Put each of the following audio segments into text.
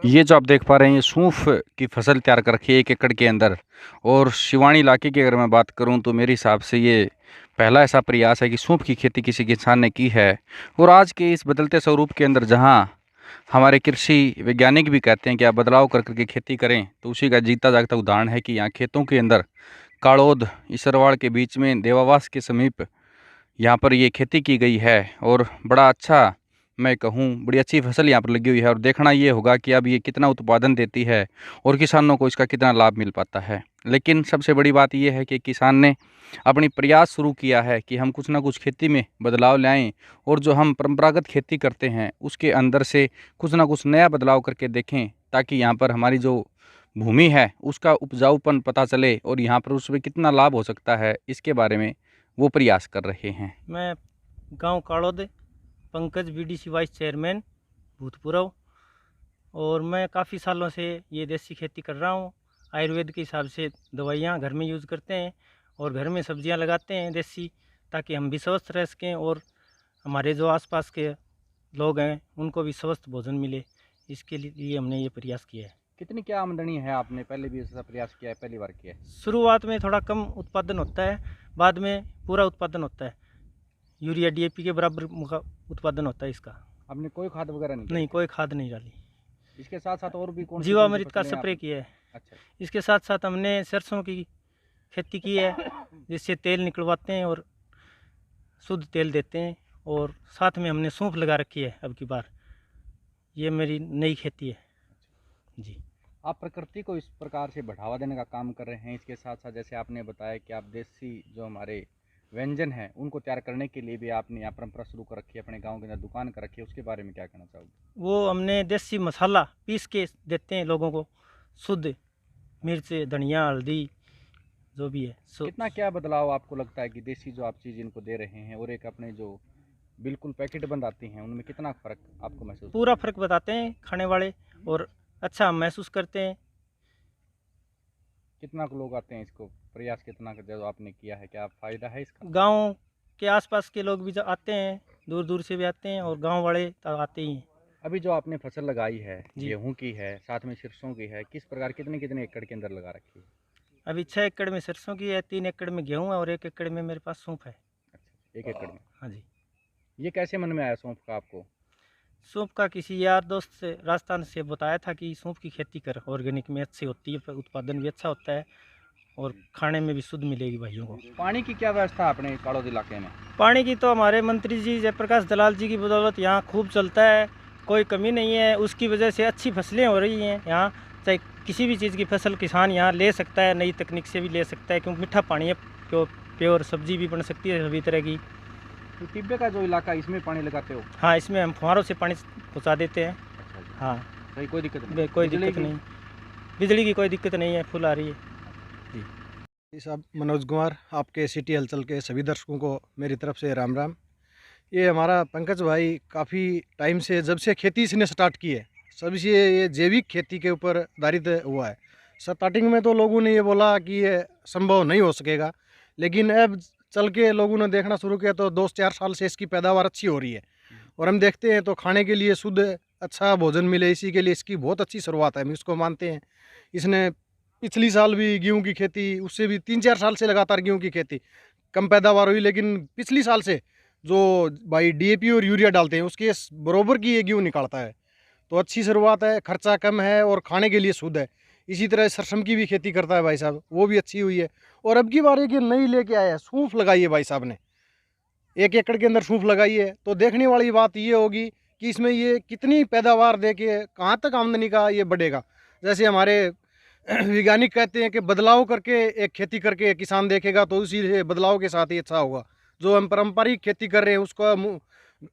ये जो आप देख पा रहे हैं, ये सूफ़ की फसल तैयार कर रखी है 1 एकड़ के अंदर। और सिवानी इलाके की अगर मैं बात करूँ तो मेरे हिसाब से ये पहला ऐसा प्रयास है कि सूफ़ की खेती किसी किसान ने की है। और आज के इस बदलते स्वरूप के अंदर जहाँ हमारे कृषि वैज्ञानिक भी कहते हैं कि आप बदलाव कर कर के खेती करें, तो उसी का जीता जागता उदाहरण है कि यहाँ खेतों के अंदर काड़ोद, इसरवाड़ के बीच में देवावास के समीप यहाँ पर ये खेती की गई है। और बड़ा अच्छा, मैं कहूँ बड़ी अच्छी फसल यहाँ पर लगी हुई है। और देखना ये होगा कि अब ये कितना उत्पादन देती है और किसानों को इसका कितना लाभ मिल पाता है। लेकिन सबसे बड़ी बात ये है कि किसान ने अपनी प्रयास शुरू किया है कि हम कुछ ना कुछ खेती में बदलाव लाएं और जो हम परंपरागत खेती करते हैं उसके अंदर से कुछ ना कुछ नया बदलाव करके देखें, ताकि यहाँ पर हमारी जो भूमि है उसका उपजाऊपन पता चले और यहाँ पर उसमें कितना लाभ हो सकता है, इसके बारे में वो प्रयास कर रहे हैं। मैं गांव काड़ोद पंकज बीडीसी वाइस चेयरमैन भूतपूर्व, और मैं काफ़ी सालों से ये देसी खेती कर रहा हूँ। आयुर्वेद के हिसाब से दवाइयाँ घर में यूज़ करते हैं और घर में सब्जियाँ लगाते हैं देसी, ताकि हम भी स्वस्थ रह सकें और हमारे जो आसपास के लोग हैं उनको भी स्वस्थ भोजन मिले। इसके लिए हमने ये प्रयास किया है। कितनी क्या आमदनी है? आपने पहले भी ऐसा प्रयास किया है, पहली बार किया है? शुरुआत में थोड़ा कम उत्पादन होता है, बाद में पूरा उत्पादन होता है। यूरिया डीएपी के बराबर उत्पादन होता है इसका। आपने कोई खाद वगैरह नहीं, कोई खाद नहीं डाली। इसके साथ साथ और भी कौन जीवामृत का स्प्रे किया है। अच्छा। इसके साथ साथ हमने सरसों की खेती की है, जिससे तेल निकलवाते हैं और शुद्ध तेल देते हैं। और साथ में हमने सौंफ लगा रखी है अब की बार। ये मेरी नई खेती है जी। आप प्रकृति को इस प्रकार से बढ़ावा देने का काम कर रहे हैं। इसके साथ साथ जैसे आपने बताया कि आप देसी जो हमारे व्यंजन हैं उनको तैयार करने के लिए भी आपने यहाँ परंपरा शुरू कर रखी है, अपने गांव के अंदर दुकान कर रखी है, उसके बारे में क्या कहना चाहोगे? वो हमने देसी मसाला पीस के देते हैं लोगों को, शुद्ध मिर्च, धनिया, हल्दी जो भी है। कितना क्या बदलाव आपको लगता है कि देसी जो आप चीज़ इनको दे रहे हैं और एक अपने जो बिल्कुल पैकेट बंद आती हैं उनमें कितना फ़र्क आपको महसूस? पूरा फ़र्क बताते हैं खाने वाले, और अच्छा हम महसूस करते हैं। कितना लोग आते हैं इसको प्रयास कितना जो आपने किया है, क्या फ़ायदा है इसका? गांव के आसपास के लोग भी जो आते हैं, दूर दूर से भी आते हैं, और गांव वाले तो आते ही हैं। अभी जो आपने फसल लगाई है, गेहूं की है, साथ में सरसों की है, किस प्रकार कितने कितने एकड़ के अंदर लगा रखी है? अभी 6 एकड़ में सरसों की है, 3 एकड़ में गेहूँ है, और 1 एकड़ में मेरे पास सौंफ है। अच्छा, 1 एकड़ में? हाँ जी। ये कैसे मन में आया सौंफ का आपको? सौंफ का किसी यार दोस्त से राजस्थान से बताया था कि सौंफ की खेती कर, ऑर्गेनिक में अच्छी होती है, उत्पादन भी अच्छा होता है और खाने में भी शुद्ध मिलेगी भाइयों को। पानी की क्या व्यवस्था है अपने काड़ोद इलाके में? पानी की तो हमारे मंत्री जी जयप्रकाश दलाल जी की बदौलत यहाँ खूब चलता है, कोई कमी नहीं है। उसकी वजह से अच्छी फसलें हो रही हैं यहाँ। चाहे किसी भी चीज़ की फसल किसान यहाँ ले सकता है, नई तकनीक से भी ले सकता है, क्योंकि मीठा पानी है, प्योर सब्जी भी बन सकती है सभी तरह की। तो टिब्बे का जो इलाका इसमें पानी लगाते हो? हाँ, इसमें हम फुहारों से पानी पहुँचा देते हैं। अच्छा जी। हाँ, सही, कोई दिक्कत नहीं? कोई दिक्कत नहीं, बिजली की कोई दिक्कत नहीं है, फुल आ रही है जी। साहब मनोज कुमार, आपके सिटी हलचल के सभी दर्शकों को मेरी तरफ से राम राम। ये हमारा पंकज भाई काफ़ी टाइम से, जब से खेती इसने स्टार्ट की है, सभी से ये जैविक खेती के ऊपर आधारित हुआ है। स्टार्टिंग में तो लोगों ने ये बोला कि ये संभव नहीं हो सकेगा, लेकिन अब चल के लोगों ने देखना शुरू किया तो 2-4 साल से इसकी पैदावार अच्छी हो रही है। और हम देखते हैं तो खाने के लिए शुद्ध अच्छा भोजन मिले, इसी के लिए इसकी बहुत अच्छी शुरुआत है, हम इसको मानते हैं। इसने पिछली साल भी गेहूं की खेती, उससे भी 3-4 साल से लगातार गेहूं की खेती, कम पैदावार हुई, लेकिन पिछली साल से जो भाई डीएपी और यूरिया डालते हैं उसके बरोबर की ये गेहूँ निकालता है। तो अच्छी शुरुआत है, खर्चा कम है और खाने के लिए शुद्ध है। इसी तरह सरसों की भी खेती करता है भाई साहब, वो भी अच्छी हुई है। और अब की बार एक नई लेके आया है, सूफ लगाई है भाई साहब ने, 1 एकड़ के अंदर सूफ लगाई है। तो देखने वाली बात ये होगी कि इसमें ये कितनी पैदावार दे के कहाँ तक आमदनी का ये बढ़ेगा। जैसे हमारे वैज्ञानिक कहते हैं कि बदलाव करके एक खेती करके किसान देखेगा तो उसी से बदलाव के साथ ही अच्छा होगा। जो हम पारंपरिक खेती कर रहे हैं उसका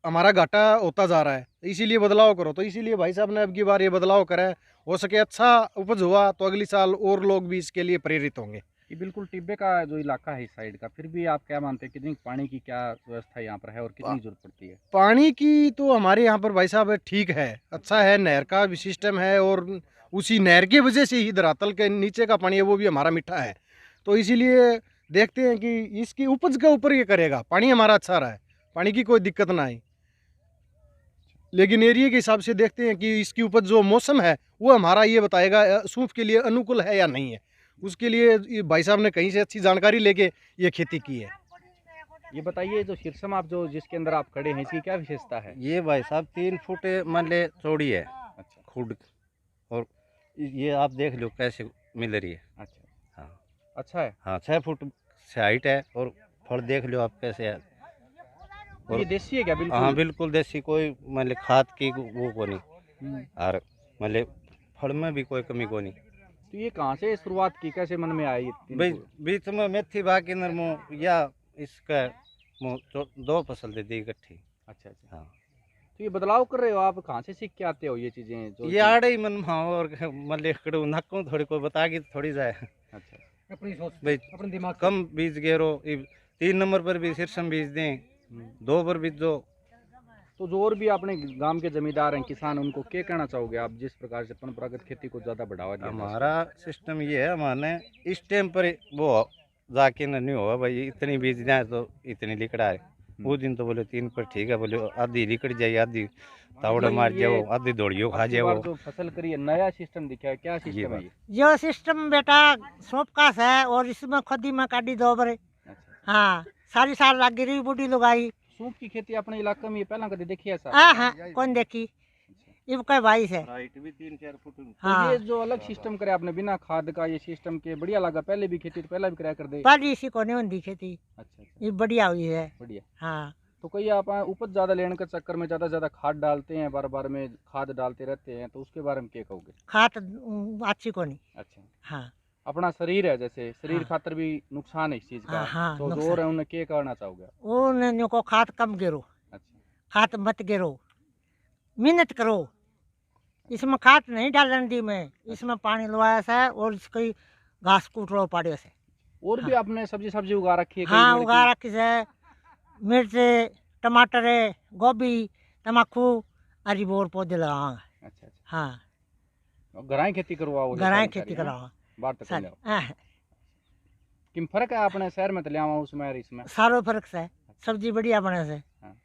हमारा घाटा होता जा रहा है, इसीलिए बदलाव करो। तो इसीलिए भाई साहब ने अब की बार ये बदलाव करा है। हो सके अच्छा उपज हुआ तो अगली साल और लोग भी इसके लिए प्रेरित होंगे। ये बिल्कुल टिब्बे का जो इलाका है इस साइड का, फिर भी आप क्या मानते हैं कितनी पानी की क्या व्यवस्था यहाँ पर है और कितनी जरूरत पड़ती है? पानी की तो हमारे यहाँ पर भाई साहब ठीक है, अच्छा है, नहर का भी सिस्टम है और उसी नहर की वजह से ही धरातल के नीचे का पानी है वो भी हमारा मीठा है। तो इसीलिए देखते हैं कि इसकी उपज के ऊपर ये करेगा, पानी हमारा अच्छा रहा है, पानी की कोई दिक्कत ना आए। लेकिन एरिया के हिसाब से देखते हैं कि इसकी उपज जो मौसम है वो हमारा ये बताएगा सूंफ के लिए अनुकूल है या नहीं है। उसके लिए ये भाई साहब ने कहीं से अच्छी जानकारी लेके ये खेती की है। ये बताइए, जो शीर्षम आप जो जिसके अंदर आप खड़े हैं, इसकी क्या विशेषता है? ये भाई साहब 3 फुट मान ले चौड़ी है। अच्छा खुड, और ये आप देख लो कैसे मिल रही है। अच्छा, हाँ अच्छा है। हाँ 6 फुट से हाइट है, और फल देख लो आप कैसे है। तो ये देसी है क्या? बिल्कुल। हाँ बिल्कुल देसी, कोई मान ले खाद की वो को नहीं, हम्म। और मान ले फल में भी कोई कमी को नहीं। तो ये कहाँ से शुरुआत की, कैसे मन में आई? बीच में मेथी बाकी नरमो या इसका 2 फसल दे दी इकट्ठी। अच्छा अच्छा। हाँ तो ये बदलाव कर रहे हो आप, कहाँ से सीख के आते हो ये चीजें जो ये आड़े ही मन हाँ, और मल्ले कड़ू नक्कों थोड़ी कोई बता के थोड़ी जाए। अच्छा अपनी सोच, भाई अपने दिमाग कम बीज गेरो 3 नंबर पर भी शीर्षम बीज दें, 2 पर बीज दो। तो जो और भी अपने गांव के जमींदार हैं, किसान, उनको क्या कहना चाहोगे आप, जिस प्रकार से परंपरागत खेती को ज्यादा बढ़ावा दिया? हमारा सिस्टम ये है, हमारे इस टाइम पर वो जाके नहीं हुआ भाई इतनी बीज जाए तो इतनी लिकड़ा है। वो दिन तो बोले 3 पर ठीक है, बोले आधी लिकड़ जाए, आधी तावड़ा मार जाओ, आधी दौड़ियो खा जाओ। जो फसल करी है, नया सिस्टम दिखा है, क्या सिस्टम है ये? जो सिस्टम बेटा सौंप का है, और इसमें खुदी में काटी दो बरे। अच्छा। हाँ सारी साल लगी रही बूटी लुगाई। सूप की खेती अपने इलाके में ये पहला कभी देखी है सर? हाँ हाँ कौन देखी, इब का भाई है। हाइट भी 3-4 फुट। तो हाँ ये जो अलग सिस्टम करे आपने बिना खाद का, ये सिस्टम के बढ़िया लगा। पहले भी खेती तो पहला भी कराया कर दे। पहली इसी को नहीं होती खेती, अच्छा अच्छा, ये बढ़िया हुई है। बढ़िया। हाँ तो कई आप उपज ज्यादा लेने के चक्कर में ज्यादा खाद डालते हैं, बार बार में खाद डालते रहते हैं, तो उसके बारे में क्या कहोगे? खात अच्छी को नहीं। अच्छा, हाँ अपना शरीर है, जैसे शरीर हाँ। खातर भी नुकसान है इस चीज का। हाँ, हाँ, तो नुकसान। जोर है उन्हें क्या करना चाहोगे? उन को खात कम गिरो, अच्छा खात मत गिरो, मेहनत करो। इसमें खाद नहीं डालने दी मैं, इसमें पानी लवाया से और इसकी घास कूट लो पाड़ियों से। और भी आपने सब्जी उगा रखी है कई हाँ पेड़ उगा की? रखी है, मिर्च, टमाटर, गोभी, तम्बाकू, अरी बोर पौधे लगाऊंगा। अच्छा अच्छा। हाँ और घराई खेती करवाओ? घराई खेती कराऊंगा बाहर तक सारी। ले आओ। हाँ, किम फर्क है अपने शहर में तो ले आओ उसमें और इसमें? सारो फर्क से सब्जी बढ़िया बने से। हाँ।